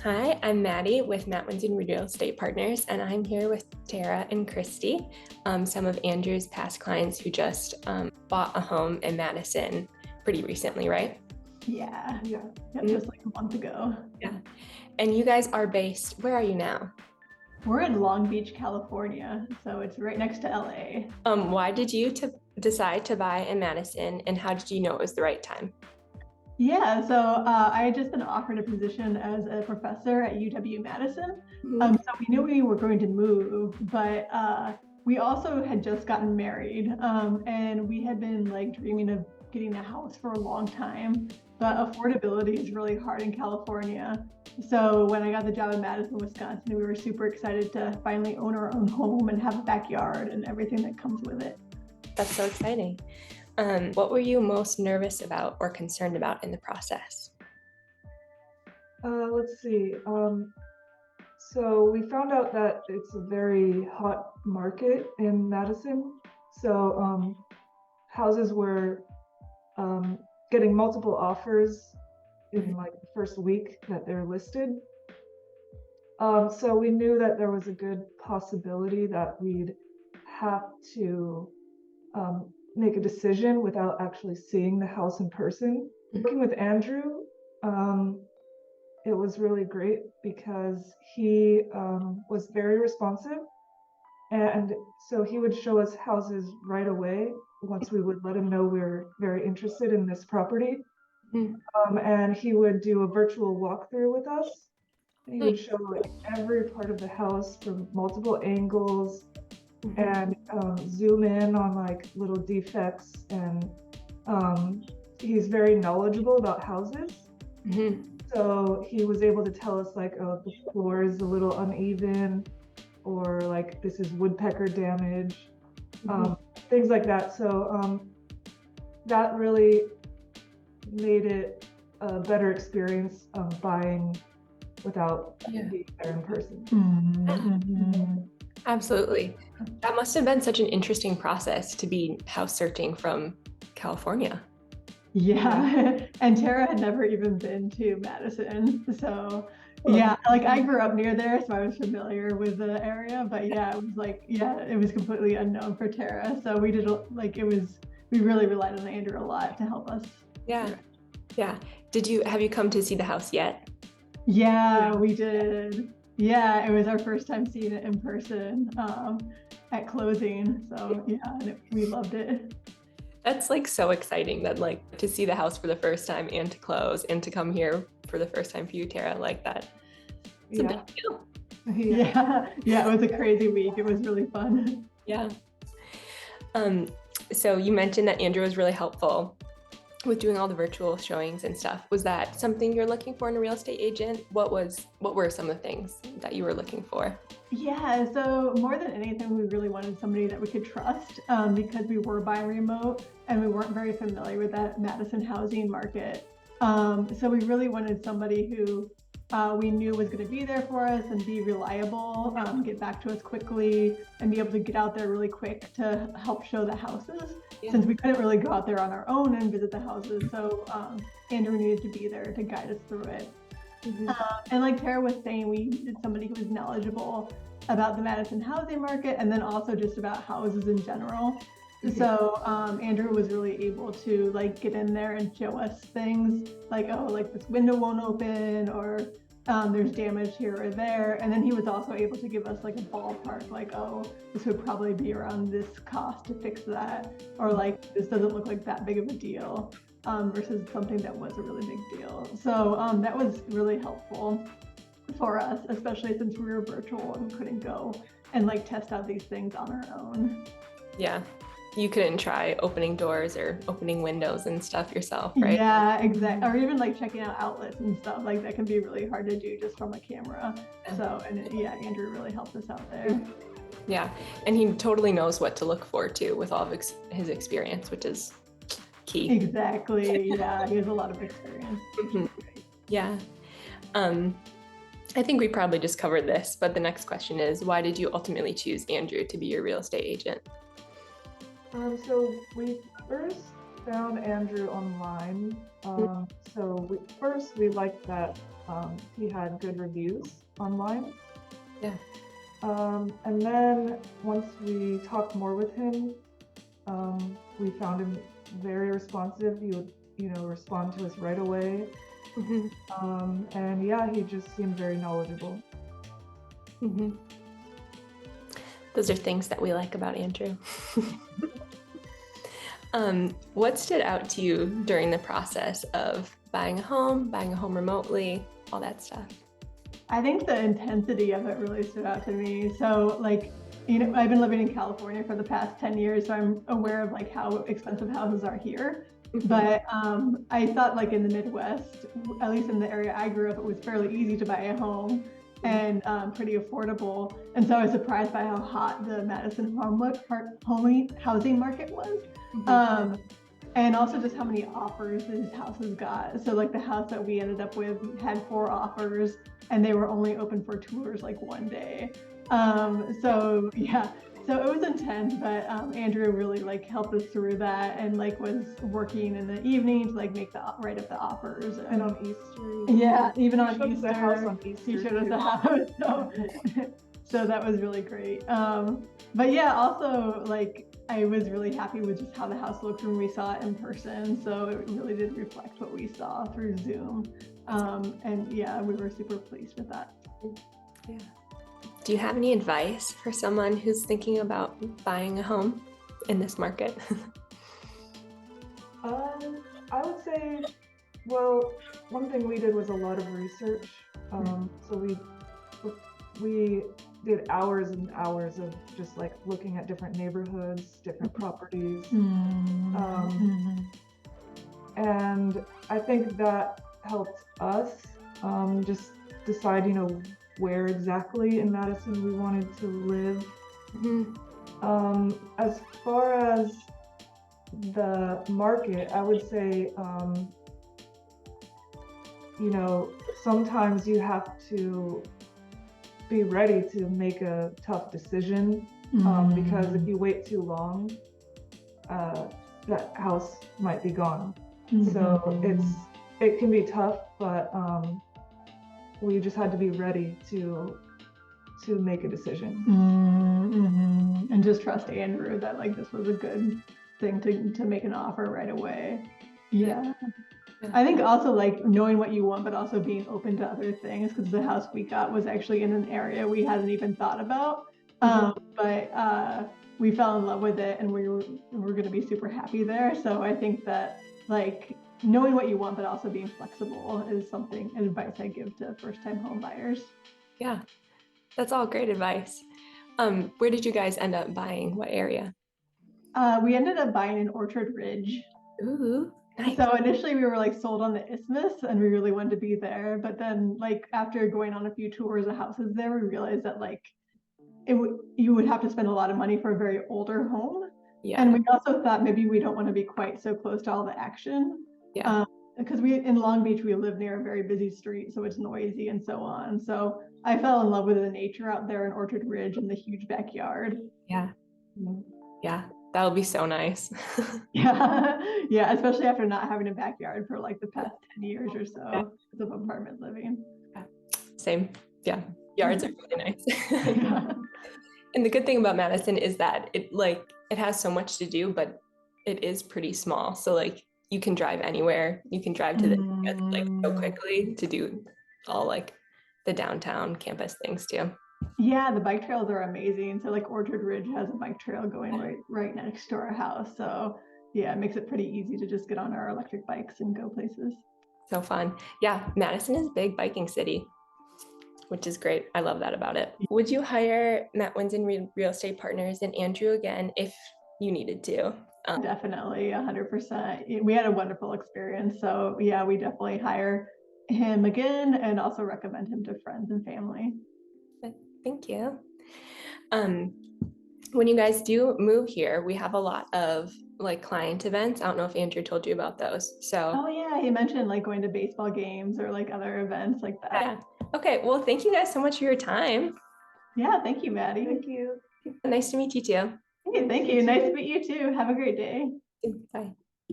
Hi, I'm Maddie with Matt Winson Real Estate Partners, and I'm here with Tara and Christy, some of Andrew's past clients who just bought a home in Madison pretty recently, right? Yeah, just like a month ago. Yeah. And you guys are based, where are you now? We're in Long Beach, California, so it's right next to LA. Why did you decide to buy in Madison, and how did you know it was the right time? Yeah, so I had just been offered a position as a professor at UW-Madison. Mhm. So we knew we were going to move, but we also had just gotten married, and we had been like dreaming of getting a house for a long time. But affordability is really hard in California. So when I got the job in Madison, Wisconsin, we were super excited to finally own our own home and have a backyard and everything that comes with it. That's so exciting. What were you most nervous about or concerned about in the process? Let's see. So we found out that it's a very hot market in Madison. So houses were getting multiple offers in like the first week that they're listed. So we knew that there was a good possibility that we'd have to make a decision without actually seeing the house in person. Working with Andrew, it was really great because he was very responsive. And so he would show us houses right away once we would let him know we were very interested in this property. Mhm. And he would do a virtual walkthrough with us. And he would Nice. show like every part of the house from multiple angles and zoom in on like little defects. And he's very knowledgeable about houses. Mhm. So he was able to tell us like, oh, the floor is a little uneven, or like this is woodpecker damage, things like that. So that really made it a better experience buying without being there in person. Mm-hmm. Absolutely. That must have been such an interesting process to be house searching from California. Yeah, and Tara had never even been to Madison. So, yeah, like I grew up near there, so I was familiar with the area. But yeah, it was completely unknown for Tara. So we really relied on Andrew a lot to help us. Yeah. Yeah. Have you come to see the house yet? Yeah, we did. Yeah, it was our first time seeing it in person at closing. So yeah, and we loved it. That's like so exciting that like to see the house for the first time and to close and to come here for the first time for you, Tara, like that. It's a Yeah. big deal. Yeah, it was a crazy week. It was really fun. Yeah. So you mentioned that Andrew was really helpful with doing all the virtual showings and stuff. Was that something you're looking for in a real estate agent? What were some of the things that you were looking for? Yeah, so more than anything, we really wanted somebody that we could trust because we were buying remote and we weren't very familiar with that Madison housing market. So we really wanted somebody who we knew was going to be there for us and be reliable, get back to us quickly, and be able to get out there really quick to help show the houses. Yeah. Since we couldn't really go out there on our own and visit the houses, so Andrew needed to be there to guide us through it. And like Tara was saying, we needed somebody who was knowledgeable about the Madison housing market and then also just about houses in general. So Andrew was really able to like get in there and show us things like, oh, like this window won't open, or there's damage here or there. And then he was also able to give us like a ballpark, like, oh, this would probably be around this cost to fix that, or like this doesn't look like that big of a deal. Versus something that was a really big deal. So that was really helpful for us, especially since we were virtual and couldn't go and like test out these things on our own. Yeah. You couldn't try opening doors or opening windows and stuff yourself, right? Yeah, exactly. Or even like checking out outlets and stuff like that can be really hard to do just from a camera. So, Andrew really helped us out there. Yeah. And he totally knows what to look for too with all of his experience, which is key. Exactly. Yeah, he has a lot of experience. Yeah. I think we probably just covered this, but the next question is, why did you ultimately choose Andrew to be your real estate agent? So we first found Andrew online. So we liked that he had good reviews online. Yeah. And then once we talked more with him, we found him very responsive. He would, respond to us right away. And yeah, he just seemed very knowledgeable. Those are things that we like about Andrew. What stood out to you during the process of buying a home remotely, all that stuff? I think the intensity of it really stood out to me. So like, I've been living in California for the past 10 years, so I'm aware of like how expensive houses are here. But I thought like in the Midwest, at least in the area I grew up, it was fairly easy to buy a home and pretty affordable. And so I was surprised by how hot the Madison housing market was. And also just how many offers these houses got. So like the house that we ended up with had 4 offers and they were only open for tours like one day. So yeah, so it was intense, but Andrew really like helped us through that and like was working in the evening to like write up the offers. And on Easter. Yeah, even on Easter. The house on Easter. He showed us the house. So that was really great. But yeah, also like I was really happy with just how the house looked when we saw it in person. So it really did reflect what we saw through Zoom. And yeah, we were super pleased with that. Yeah. Do you have any advice for someone who's thinking about buying a home in this market? I would say, well, one thing we did was a lot of research. So we did hours and hours of just like looking at different neighborhoods, different properties. And I think that helped us just decide, where exactly in Madison we wanted to live. As far as the market, I would say, sometimes you have to be ready to make a tough decision, because if you wait too long, that house might be gone. So it can be tough, but we just had to be ready to make a decision. And just trust Andrew that like this was a good thing to make an offer right away. Yeah. I think also like knowing what you want, but also being open to other things, because the house we got was actually in an area we hadn't even thought about. But we fell in love with it and we're going to be super happy there. So I think that like knowing what you want, but also being flexible is advice I give to first-time home buyers. Yeah, that's all great advice. Where did you guys end up buying? What area? We ended up buying in Orchard Ridge. Ooh, nice. So initially we were like sold on the Isthmus and we really wanted to be there. But then like after going on a few tours of houses there, we realized that like you would have to spend a lot of money for a very older home. Yeah. And we also thought maybe we don't want to be quite so close to all the action. Yeah. Because in Long Beach, we live near a very busy street, so it's noisy and so on. So I fell in love with the nature out there in Orchard Ridge and the huge backyard. Yeah. Yeah. That would be so nice. Yeah, especially after not having a backyard for like the past 10 years or so of apartment living. Same. Yeah. Yards are really nice. And the good thing about Madison is that it has so much to do, but it is pretty small. So like you can drive anywhere. You can drive to the like so quickly to do all like the downtown campus things too. Yeah, the bike trails are amazing. So like Orchard Ridge has a bike trail going right next to our house. So yeah, it makes it pretty easy to just get on our electric bikes and go places. So fun. Yeah, Madison is a big biking city, which is great. I love that about it. Would you hire Matt Winsen Real Estate Partners and Andrew again if you needed to? Definitely, 100%. We had a wonderful experience. So yeah, we definitely hire him again and also recommend him to friends and family. Thank you. When you guys do move here, we have a lot of like client events. I don't know if Andrew told you about those. Oh yeah, he mentioned like going to baseball games or like other events like that. Yeah. Okay. Well, thank you guys so much for your time. Yeah. Thank you, Maddie. Thank you. Nice to meet you too. Hey, thank you. Nice to meet you too. Have a great day. Bye.